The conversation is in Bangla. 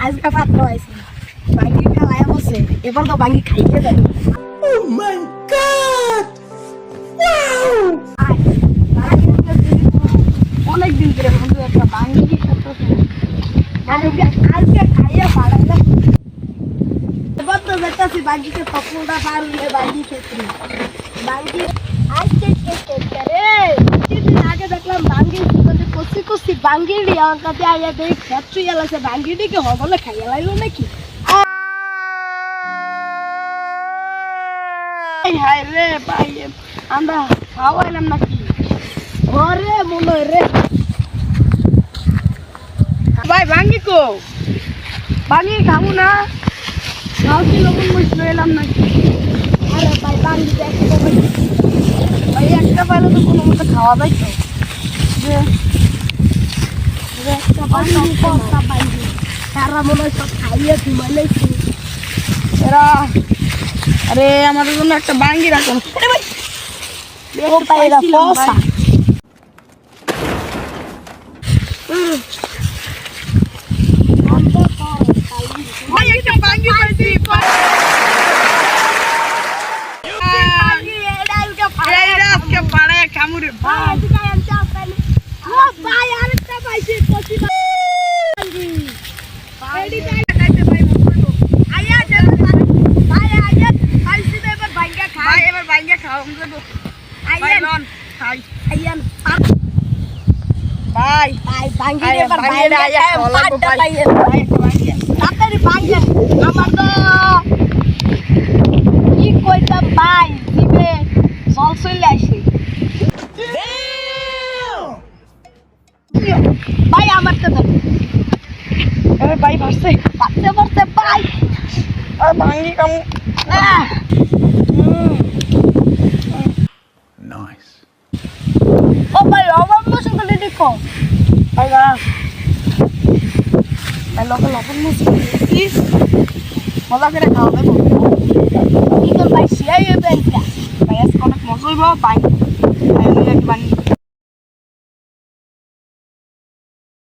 আজকে পাত্র আইছে বাঙ্গি খাওয়ায় বসে এবার তো বাঙ্গি খাইতে যাবে ও মাই গড অনেক দিন ধরে বন্ধু একটা বাঙ্গি আজকে খাইয়া পাড়াইলাম এবার তো দেখতেছি বাঙ্গিকে পকোড়া পারলে বাঙ্গি খেতে বাঙ্গি আজকে খেতে রে কিছুদিন আগে দেখলাম বাঙ্গি কষি কষি বাঙ্গিড়ি আমার কাছে আইয়া দেখি খেচ্ছু গেলাছে বাঙ্গিটিকে হবলে খাইয়া লাগলো নাকি হায় রে ভাই আমরা খাওয়াইলাম নাকি ঘরে মনে রে ভাই বাঙ্গি কো বাঙ্গি খাবো না খাও কি লবণ মরিচ লইলাম নাকি আরে ভাই বাঙ্গি একটা ভাই একটা পাইলে তো কোনো মতো খাওয়া যায় তো যে একটা বাঙ্গি কটা বাঙ্গি তারা মনে হয় সব খাইয়ে ঘুমাইলেছি এরা আরে আমাদের জন্য একটা বাঙ্গি রাখো আরে ভাই ও পাইরা পয়সা ভাই একটা বাঙ্গি পাইছি বাঙ্গি এডালকে পাড়ায় কামুরে ভাই ও ভাই আরেকটা পাইছি কচি বাঙ্গি এডি খাইতে ভাই মতো আয়া দে ভাই আয়া পাইছি এবার বাঙ্গা খা ভাই এবার বাঙ্গা খাও আমরা তো আইয়ান খাই আইয়ান ভাই ভাই বাঙ্গি এবার বাইরে আয়া পাড়টা পাইয়ে ভাই তাড়াতাড়ি বাঙ্গি আমার তো কি কইতাম ভাই দিবে জল চলে আইছে ভাই আমার তো দেন আরে ভাই ভাসছে ভাই আর বাঙ্গি কাম Nice. ও ভাই আমার মশন করে দেখো ভাই না লবণ মশন প্লিজ মজা করে খাওয়া দেবো কি তোর ভাই শিয়াই ব্যাংকটা ভাই আজকে অনেক মজা হইব ভাই একবার